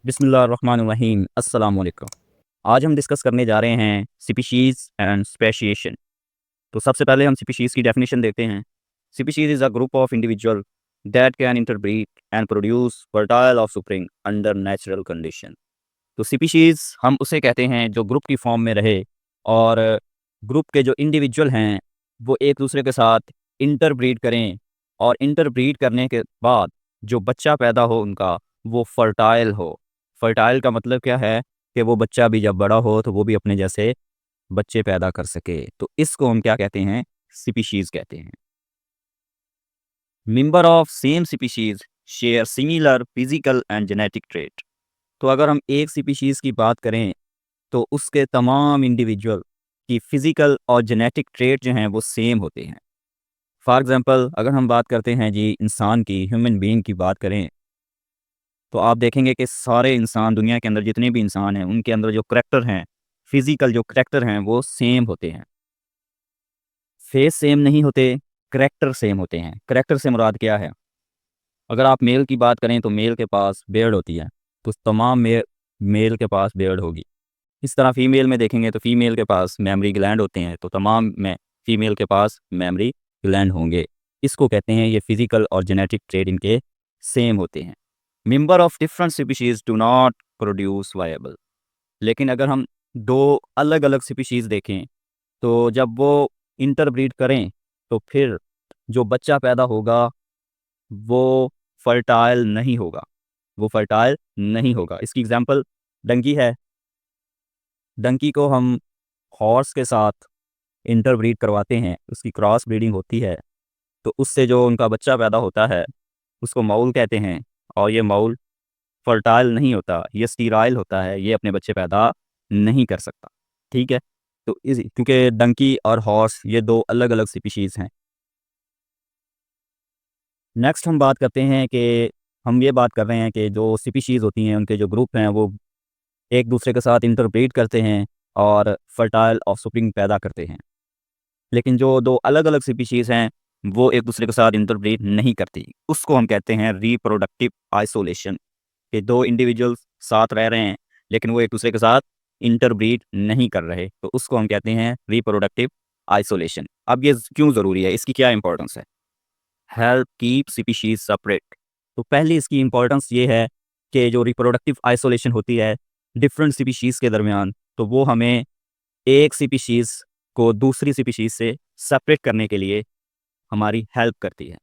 बिस्मिल्लाहिर्रहमानिर्रहीम अस्सलाम वालेकुम। आज हम डिस्कस करने जा रहे हैं स्पीशीज़ एंड स्पेशिएशन। तो सबसे पहले हम स्पीशीज़ की डेफिनेशन देखते हैं। Species is a group of individual that can interbreed and produce fertile offspring under natural condition. तो स्पीशीज़ हम उसे कहते हैं जो ग्रुप की फॉर्म में रहे और ग्रुप के जो इंडिविजुअल हैं वो एक दूसरे के साथ इंटरब्रीड करें और इंटरब्रीड करने के बाद जो बच्चा पैदा हो उनका वो फर्टाइल हो। फर्टाइल का मतलब क्या है कि वो बच्चा भी जब बड़ा हो तो वो भी अपने जैसे बच्चे पैदा कर सके। तो इसको हम क्या कहते हैं? स्पीशीज़ कहते हैं। Member of same species share similar physical and genetic trait. तो अगर हम एक स्पीशीज़ की बात करें तो उसके तमाम इंडिविजुअल की फिजिकल और जेनेटिक ट्रेट जो हैं वो सेम होते हैं। फॉर एग्जांपल अगर हम बात करते हैं जी इंसान की, ह्यूमन बीइंग की बात करें तो आप देखेंगे कि सारे इंसान दुनिया के अंदर जितने भी इंसान हैं उनके अंदर जो करैक्टर हैं, फिजिकल जो करैक्टर हैं वो सेम होते हैं। फेस सेम नहीं होते, करैक्टर सेम होते हैं। करैक्टर से मुराद क्या है? अगर आप मेल की बात करें तो मेल के पास बियर्ड होती है, तो तमाम मेल के पास बियर्ड होगी। इस तरह फीमेल में देखेंगे तो फीमेल के पास मेमोरी ग्लैंड होते हैं, तो तमाम में फीमेल के पास मेमोरी ग्लैंड होंगे। इसको कहते हैं ये फिजिकल और जेनेटिक ट्रेट इनके सेम होते हैं। Member of different species do not produce viable. लेकिन अगर हम दो अलग अलग स्पीशीज देखें तो जब वो इंटरब्रीड करें तो फिर जो बच्चा पैदा होगा वो फर्टाइल नहीं होगा। वो फर्टाइल नहीं होगा। इसकी एग्जांपल डंकी है। डंकी को हम हॉर्स के साथ इंटरब्रीड करवाते हैं, उसकी क्रॉस ब्रीडिंग होती है, तो उससे जो उनका बच्चा पैदा होता है उसको माउल कहते हैं। और ये माउल फर्टाइल नहीं होता, ये स्टीराइल होता है, ये अपने बच्चे पैदा नहीं कर सकता। ठीक है। तो इस क्योंकि डंकी और हॉर्स ये दो अलग अलग स्पीशीज़ हैं। नेक्स्ट हम बात करते हैं कि हम ये बात कर रहे हैं कि जो स्पीशीज़ होती हैं उनके जो ग्रुप हैं वो एक दूसरे के साथ इंटरब्रीड करते हैं और फर्टाइल ऑफस्प्रिंग पैदा करते हैं। लेकिन जो दो अलग अलग स्पीशीज़ हैं वो एक दूसरे के साथ इंटरब्रीड नहीं करती, उसको हम कहते हैं रिप्रोडक्टिव आइसोलेशन। कि दो इंडिविजुअल्स साथ रह रहे हैं लेकिन वो एक दूसरे के साथ इंटरब्रीड नहीं कर रहे, तो उसको हम कहते हैं रिप्रोडक्टिव आइसोलेशन। अब ये क्यों ज़रूरी है, इसकी क्या इंपॉर्टेंस है? Help keep species separate. तो पहली इसकी इंपॉर्टेंस ये है कि जो रिप्रोडक्टिव आइसोलेशन होती है डिफरेंट स्पीशीज़ के दरमियान, तो वो हमें एक स्पीशीज़ को दूसरी स्पीशीज़ से सेपरेट करने के लिए हमारी हेल्प करती है।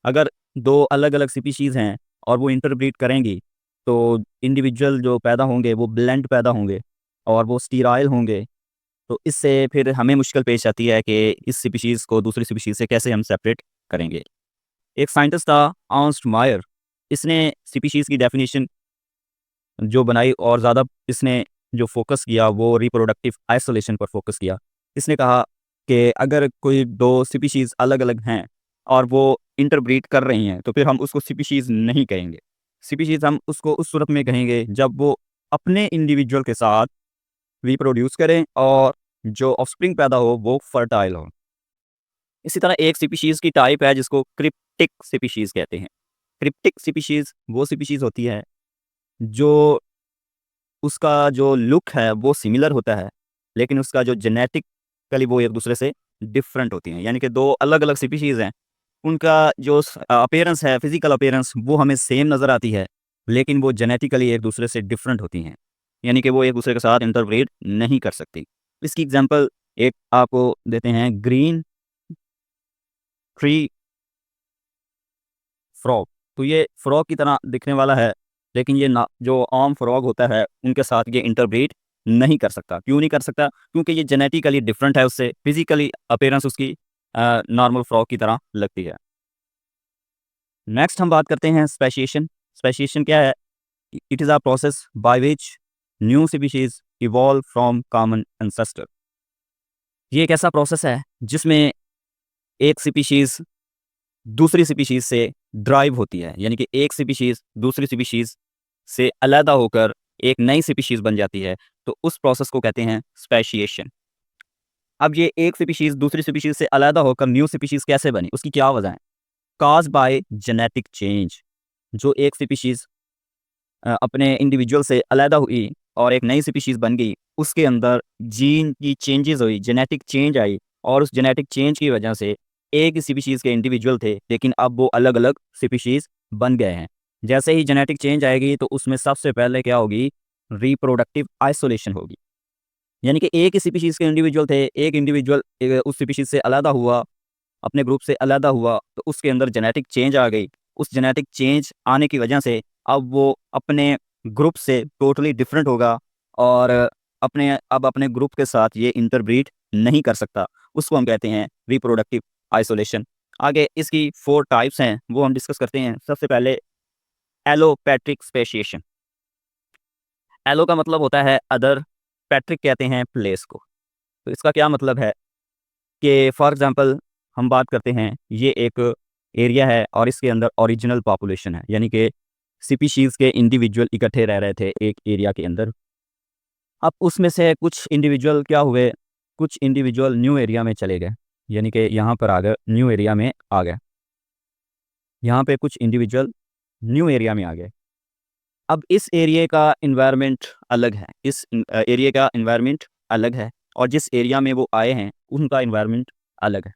अगर दो अलग अलग स्पीशीज़ हैं और वो इंटरब्रीड करेंगी तो इंडिविजुअल जो पैदा होंगे वो ब्लेंड पैदा होंगे और वो स्टीराइल होंगे। तो इससे फिर हमें मुश्किल पेश आती है कि इस स्पीशीज़ को दूसरी स्पीशीज़ से कैसे हम सेपरेट करेंगे। एक साइंटिस्ट था अर्नस्ट मायर, इसने स्पीशीज़ की डेफिनेशन जो बनाई और ज़्यादा इसने जो फोकस किया वो रिप्रोडक्टिव आइसोलेशन पर फोकस किया। इसने कहा कि अगर कोई दो स्पीशीज़ अलग अलग हैं और वो इंटरब्रीड कर रही हैं तो फिर हम उसको स्पीशीज़ नहीं कहेंगे। स्पीशीज़ हम उसको उस सूरत में कहेंगे जब वो अपने इंडिविजुअल के साथ रिप्रोड्यूस करें और जो ऑफस्प्रिंग पैदा हो वो फर्टाइल हो। इसी तरह एक स्पीशीज़ की टाइप है जिसको क्रिप्टिक स्पीशीज़ कहते हैं। क्रिप्टिक स्पीशीज़ वो स्पीशीज़ होती है जो उसका जो लुक है वो सिमिलर होता है, लेकिन उसका जो जेनेटिकली वो एक दूसरे से डिफरेंट होती हैं। यानी कि दो अलग अलग स्पीशीज़ हैं, उनका जो अपीयरेंस है, फिजिकल अपीयरेंस वो हमें सेम नज़र आती है, लेकिन वो जेनेटिकली एक दूसरे से डिफरेंट होती हैं। यानी कि वो एक दूसरे के साथ इंटरब्रीड नहीं कर सकती। इसकी एग्जांपल एक आपको देते हैं, ग्रीन ट्री फ्रॉग। तो ये फ्रॉग की तरह दिखने वाला है, लेकिन ये ना जो आम फ्रॉग होता है उनके साथ ये इंटरब्रीड नहीं कर सकता। क्यों नहीं कर सकता? क्योंकि ये जेनेटिकली डिफरेंट है उससे, फिजिकली अपीयरेंस उसकी नॉर्मल फ्रॉग की तरह लगती है। नेक्स्ट हम बात करते हैं स्पेशिएशन। स्पेशिएशन क्या है? It is a process by which new species evolve from common ancestor. ये एक ऐसा प्रोसेस है जिसमें एक स्पीशीज दूसरी स्पीशीज से ड्राइव होती है, यानी कि एक स्पीशीज दूसरी स्पीशीज से अलग होकर एक नई स्पीशीज बन जाती है। तो उस प्रोसेस को कहते हैं स्पेशिएशन। अब ये एक स्पीशीज दूसरी स्पीशीज से अलग होकर न्यू स्पीशीज कैसे बनी, उसकी क्या वजह है? Cause by genetic change. जो एक स्पीशीज अपने इंडिविजुअल से अलहदा हुई और एक नई स्पीशीज़ बन गई, उसके अंदर जीन की चेंजेज़ हुई, जेनेटिक चेंज आई और उस जेनेटिक चेंज की वजह से एक ही स्पीशीज़ के इंडिविजुअल थे, लेकिन अब वो अलग-अलग स्पीशीज़ बन गए हैं। जैसे ही जेनेटिक चेंज आएगी तो उसमें सबसे पहले क्या होगी, रिप्रोडक्टिव आइसोलेशन होगी। यानी कि एक ही स्पीशीज़ के इंडिविजुअल थे, एक इंडिविजुअल उस स्पीशीज़ से अलहदा हुआ, अपने ग्रुप से अलहदा हुआ, तो उसके अंदर जेनेटिक चेंज आ गई। उस जेनेटिक चेंज आने की वजह से अब वो अपने ग्रुप से टोटली डिफरेंट होगा और अपने ग्रुप के साथ ये इंटरब्रीड नहीं कर सकता। उसको हम कहते हैं रिप्रोडक्टिव आइसोलेशन। आगे इसकी 4 टाइप्स हैं, वो हम डिस्कस करते हैं। सबसे पहले एलोपैट्रिक स्पेसिएशन। एलो का मतलब होता है अदर, पैट्रिक कहते हैं प्लेस को। तो इसका क्या मतलब है कि फॉर एग्ज़ाम्पल हम बात करते हैं, ये एक एरिया है और इसके अंदर ओरिजिनल पॉपुलेशन है, यानी कि स्पीशीज़ के इंडिविजुअल इकट्ठे रह रहे थे एक एरिया के अंदर। अब उसमें से कुछ इंडिविजुअल क्या हुए, कुछ इंडिविजुअल न्यू एरिया में चले गए, यानी कि यहाँ पर आ गए, न्यू एरिया में आ गए। यहाँ पे कुछ इंडिविजुअल न्यू एरिया में आ गए। अब इस एरिया का एनवायरनमेंट अलग है, एरिया का एनवायरनमेंट अलग है और जिस एरिया में वो आए हैं, उनका एनवायरनमेंट अलग है।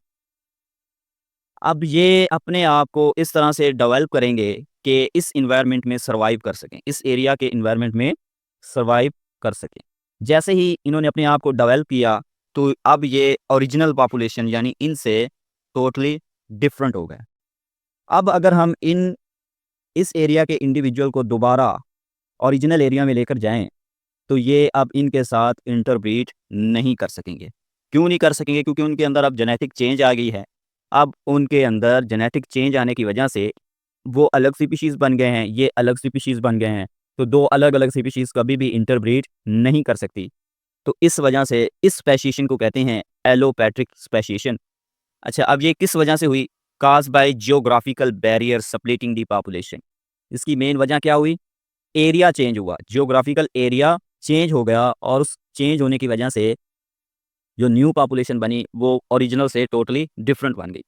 अब ये अपने आप को इस तरह से डेवलप करेंगे कि इस एनवायरनमेंट में सर्वाइव कर सकें, इस एरिया के एनवायरनमेंट में सर्वाइव कर सकें। जैसे ही इन्होंने अपने आप को डेवलप किया, तो अब ये ओरिजिनल पॉपुलेशन यानी इनसे टोटली डिफरेंट हो गए। अब अगर हम इस एरिया के इंडिविजुअल को दोबारा ओरिजिनल एरिया में लेकर जाएँ, तो ये अब इनके साथ इंटरब्रीड नहीं कर सकेंगे। क्यों नहीं कर सकेंगे? क्योंकि उनके अंदर अब जेनेटिक चेंज आ गई है। अब उनके अंदर जेनेटिक चेंज आने की वजह से वो अलग स्पीशीज़ बन गए हैं, ये अलग स्पीशीज़ बन गए हैं। तो 2 अलग-अलग स्पीशीज़ कभी भी इंटरब्रीड नहीं कर सकती। तो इस वजह से इस स्पेसिएशन को कहते हैं एलोपैट्रिक स्पेसिएशन। अच्छा, अब ये किस वजह से हुई? Caused by geographical barrier separating the population. इसकी मेन वजह क्या हुई? एरिया चेंज हुआ, जियोग्राफिकल एरिया चेंज हो गया और उस चेंज होने की वजह से जो न्यू पॉपुलेशन बनी वो ओरिजिनल से टोटली डिफरेंट बन गई।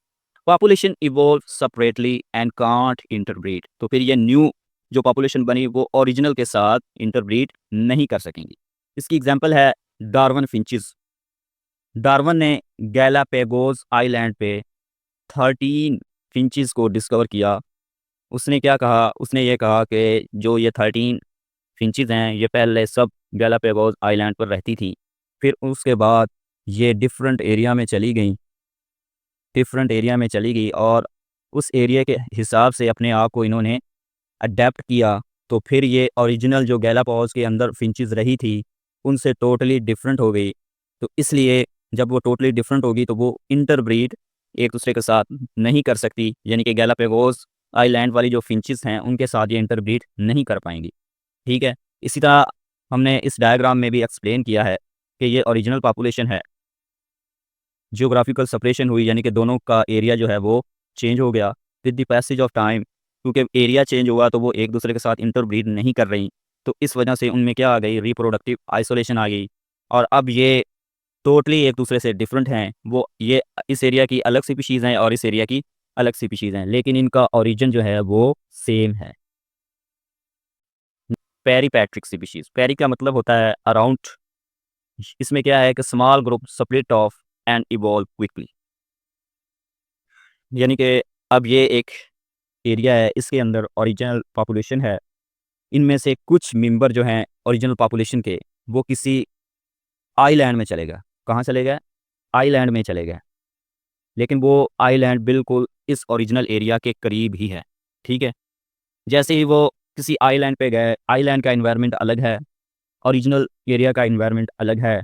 Population evolve separately and can't interbreed. तो फिर ये न्यू जो पॉपुलेशन बनी वो ओरिजिनल के साथ इंटरब्रीड नहीं कर सकेंगी। इसकी एग्जांपल है डार्विन फिंचेस। डार्विन ने गैलापेगोस आइलैंड पे 13 फिंचेस को डिस्कवर किया। उसने क्या कहा? उसने ये कहा कि जो ये 13 फिंचेस हैं, ये पहले सब गैलापेगोस आइलैंड पर रहती थी। फिर उसके बाद ये डिफरेंट एरिया में चली गई और उस एरिया के हिसाब से अपने आप को इन्होंने अडैप्ट किया। तो फिर ये ओरिजिनल जो गैलापागोस के अंदर फिंचेस रही थी, उनसे टोटली डिफरेंट हो गई। तो इसलिए जब वो टोटली डिफरेंट होगी तो वो इंटरब्रीड एक दूसरे के साथ नहीं कर सकती, यानी कि गैलापागोस आइलैंड वाली जो फिंचेस हैं, उनके साथ ये इंटरब्रीड नहीं कर पाएंगी। ठीक है? इसी तरह हमने इस डायग्राम में भी एक्सप्लेन किया है कि ये ओरिजिनल पॉपुलेशन है। जियोग्राफिकल सेपरेशन हुई, यानी कि दोनों का एरिया जो है वो चेंज हो गया with the passage of time. क्योंकि एरिया चेंज हुआ तो वो एक दूसरे के साथ इंटरब्रीड नहीं कर रही। तो इस वजह से उनमें क्या आ गई? रिप्रोडक्टिव आइसोलेशन आ गई और अब ये टोटली एक दूसरे से डिफरेंट हैं। वो ये इस एरिया की अलग स्पीशीज़ हैं और इस एरिया की अलग स्पीशीज़ हैं, लेकिन इनका ओरिजिन जो है वो सेम है। पेरीपैट्रिक स्पीशीज़, पेरी का मतलब होता है अराउंड। इसमें क्या है कि small group split of and evolve quickly. यानी कि अब ये एक एरिया है, इसके अंदर ओरिजिनल पॉपुलेशन है। इनमें से कुछ मेंबर जो हैं ओरिजिनल पॉपुलेशन के, वो किसी आइलैंड में चले गए। कहाँ चले गए? आइलैंड में चले गए। लेकिन वो आइलैंड बिल्कुल इस ओरिजिनल एरिया के करीब ही है। ठीक है? जैसे ही वो किसी आइलैंड पे गए, आइलैंड का एनवायरनमेंट अलग है, ओरिजिनल एरिया का एनवायरनमेंट अलग है।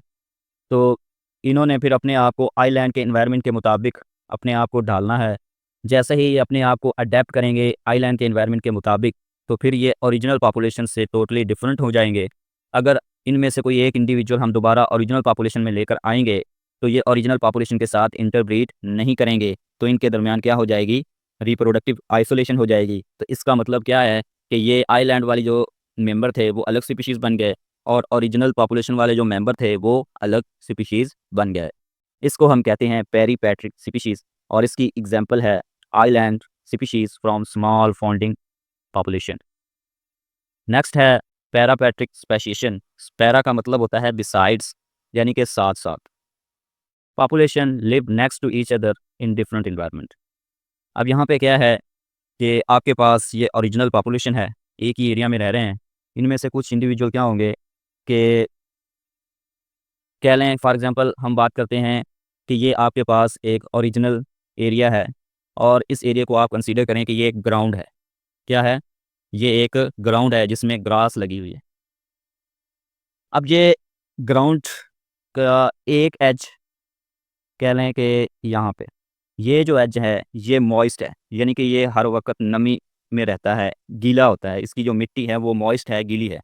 तो इन्होंने फिर अपने आप को आइलैंड के एनवायरनमेंट के मुताबिक अपने आप को ढालना है। जैसे ही ये अपने आप को अडैप्ट करेंगे आइलैंड के एनवायरनमेंट के मुताबिक, तो फिर ये ओरिजिनल पॉपुलेशन से टोटली डिफरेंट हो जाएंगे। अगर इनमें से कोई एक इंडिविजुअल हम दोबारा ओरिजिनल पॉपुलेशन में लेकर आएंगे, तो ये ओरिजिनल पॉपुलेशन के साथ इंटरब्रीड नहीं करेंगे। तो इनके दरमियान क्या हो जाएगी? रिप्रोडक्टिव आइसोलेशन हो जाएगी। तो इसका मतलब क्या है कि ये आइलैंड वाली जो मेंबर थे वो अलग स्पीशीज़ बन गए और ओरिजिनल पॉपुलेशन वाले जो मेंबर थे वो अलग स्पीशीज़ बन गए। इसको हम कहते हैं पेरीपैट्रिक स्पीशीज़ और इसकी एग्जांपल है island species from small founding population. Next है पैरापैट्रिक स्पेशिएशन। पैरा का मतलब होता है बिसाइड्स, यानी कि साथ साथ। Population live next to each other in different environment. अब यहाँ पे क्या है कि आपके पास ये ओरिजिनल पॉपुलेशन है, एक ही एरिया में रह रहे हैं। इनमें से कुछ इंडिविजुअल क्या होंगे कि कह लें, फॉर एग्जांपल हम बात करते हैं कि ये आपके पास एक ओरिजिनल एरिया है और इस एरिया को आप कंसीडर करें कि ये एक ग्राउंड है। क्या है? ये एक ग्राउंड है जिसमें ग्रास लगी हुई है। अब ये ग्राउंड का एक एज कह लें कि यहाँ पे ये जो एज है ये मॉइस्ट है, यानी कि ये हर वक्त नमी में रहता है, गीला होता है। इसकी जो मिट्टी है वो मॉइस्ट है, गीली है।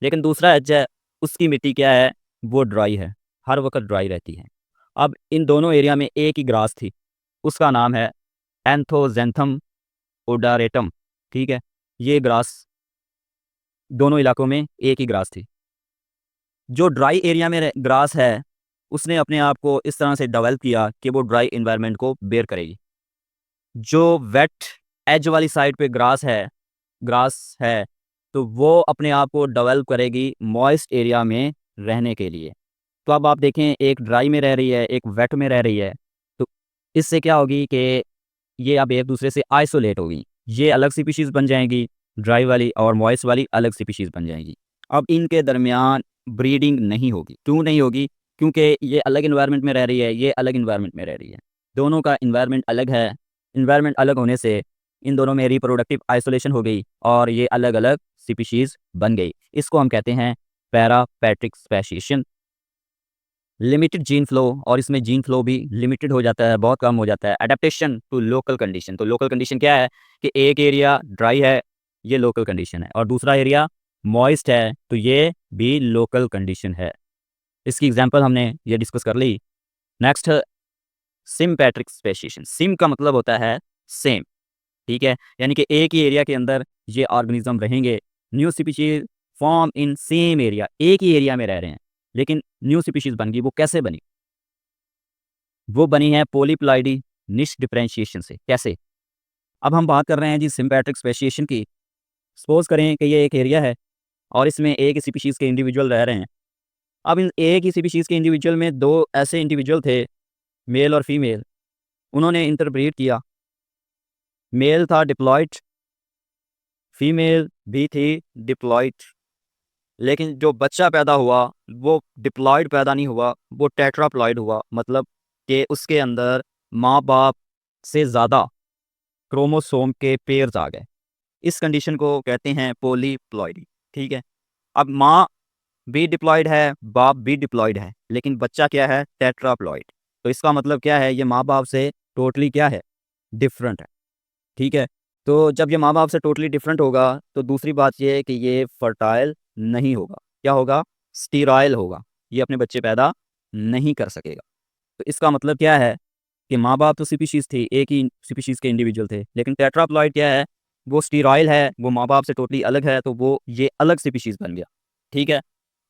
लेकिन दूसरा एज है, उसकी मिट्टी क्या है, वो ड्राई है, हर वक्त ड्राई रहती है। अब इन दोनों एरिया में एक ही ग्रास थी, उसका नाम है एंथोजेंथम ओडारेटम। ठीक है, ये ग्रास दोनों इलाकों में एक ही ग्रास थी। जो ड्राई एरिया में ग्रास है उसने अपने आप को इस तरह से डेवलप किया कि वो ड्राई इन्वायरमेंट को बेयर करेगी। जो वेट एज वाली साइड पे ग्रास है तो वो अपने आप को डेवलप करेगी मॉइस्ट एरिया में रहने के लिए। तो अब आप देखें, एक ड्राई में रह रही है, एक वेट में रह रही है, तो इससे क्या होगी कि ये अब एक दूसरे से आइसोलेट होगी। ये अलग स्पीशीज़ बन जाएंगी, ड्राई वाली और मॉइस्ट वाली अलग स्पीशीज़ बन जाएंगी। अब इनके दरमियान ब्रीडिंग नहीं होगी। क्यों नहीं होगी? क्योंकि ये अलग इन्वायरमेंट में रह रही है, ये अलग इन्वायरमेंट में रह रही है। दोनों का इन्वायरमेंट अलग है। इन्वायरमेंट अलग होने से इन दोनों में रिप्रोडक्टिव आइसोलेशन हो गई और ये अलग अलग स्पीशीज़ बन गई। इसको हम कहते हैं पैरापैट्रिक स्पेशिएशन। लिमिटेड जीन फ्लो, और इसमें जीन फ्लो भी लिमिटेड हो जाता है, बहुत कम हो जाता है। एडेप्टेशन टू लोकल कंडीशन, तो लोकल कंडीशन क्या है कि एक एरिया ड्राई है, ये लोकल कंडीशन है, और दूसरा एरिया मॉइस्ट है, तो ये भी लोकल कंडीशन है। इसकी एग्जांपल हमने ये डिस्कस कर ली। Next, sympatric speciation. सिम का मतलब होता है सेम। ठीक है, यानी कि एक ही एरिया के अंदर ये ऑर्गेनिज्म रहेंगे। New species form in same area, एक ही एरिया में रह रहे हैं लेकिन न्यू स्पीशीज बन गई। वो कैसे बनी? वो बनी है पॉलीप्लाइडी निश डिफरेंशिएशन से। कैसे? अब हम बात कर रहे हैं जी सिम्पैट्रिक स्पेशिएशन की। सपोज करें कि ये एक एरिया है और इसमें एक ही स्पीशीज़ के इंडिविजुअल रह रहे हैं। अब इन एक ही स्पीशीज़ के इंडिविजुअल में दो ऐसे इंडिविजुअल थे, मेल और फीमेल। उन्होंने इंटरब्रीड किया। मेल था डिप्लॉयड, फीमेल भी थी डिप्लॉयड। लेकिन जो बच्चा पैदा हुआ वो डिप्लॉयड पैदा नहीं हुआ, वो टेट्राप्लॉयड हुआ। मतलब कि उसके अंदर माँ बाप से ज़्यादा क्रोमोसोम के पेयर्स आ गए। इस कंडीशन को कहते हैं पॉलीप्लॉइडी। ठीक है, अब माँ भी डिप्लॉयड है, बाप भी डिप्लॉयड है, लेकिन बच्चा क्या है, टेट्राप्लॉयड। तो इसका मतलब क्या है, ये माँ बाप से टोटली क्या है, डिफरेंट है। ठीक है, तो जब ये माँ बाप से टोटली डिफरेंट होगा तो दूसरी बात ये है कि ये फर्टाइल नहीं होगा। क्या होगा? स्टीराइल होगा। ये अपने बच्चे पैदा नहीं कर सकेगा। तो इसका मतलब क्या है कि माँ बाप तो स्पीशीज़ थी, एक ही स्पीशीज़ के इंडिविजुअल थे, लेकिन टेट्राप्लॉइड क्या है, वो स्टीराइल है, वो माँ बाप से टोटली अलग है, तो वो ये अलग स्पीशीज़ बन गया। ठीक है,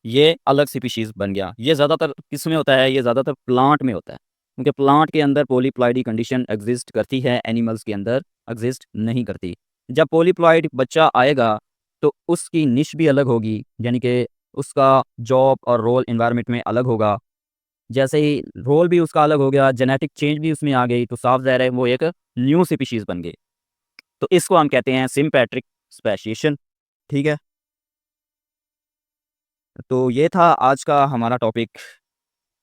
ये अलग स्पीशीज़ बन गया। ये ज़्यादातर किस में होता है? ये ज़्यादातर प्लांट में होता है, क्योंकि प्लांट के अंदर पॉलीप्लॉइडी कंडीशन एग्जिस्ट करती है, एनिमल्स के अंदर एग्जिस्ट नहीं करती। जब पॉलीप्लॉइड बच्चा आएगा तो उसकी निश भी अलग होगी, यानी कि उसका जॉब और रोल एनवायरनमेंट में अलग होगा। जैसे ही रोल भी उसका अलग हो गया, जेनेटिक चेंज भी उसमें आ गई, तो साफ ज़ाहिर है वो एक न्यू स्पीशीज़ बन गई। तो इसको हम कहते हैं सिम्पैट्रिक स्पेशिएशन। ठीक है, तो ये था आज का हमारा topic,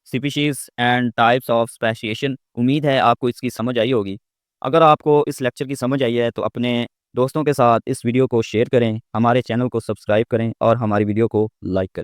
species and types of speciation. उम्मीद है आपको इसकी समझ आई होगी। अगर आपको इस लेक्चर की समझ आई है तो अपने दोस्तों के साथ इस वीडियो को शेयर करें, हमारे चैनल को सब्सक्राइब करें और हमारी वीडियो को लाइक करें।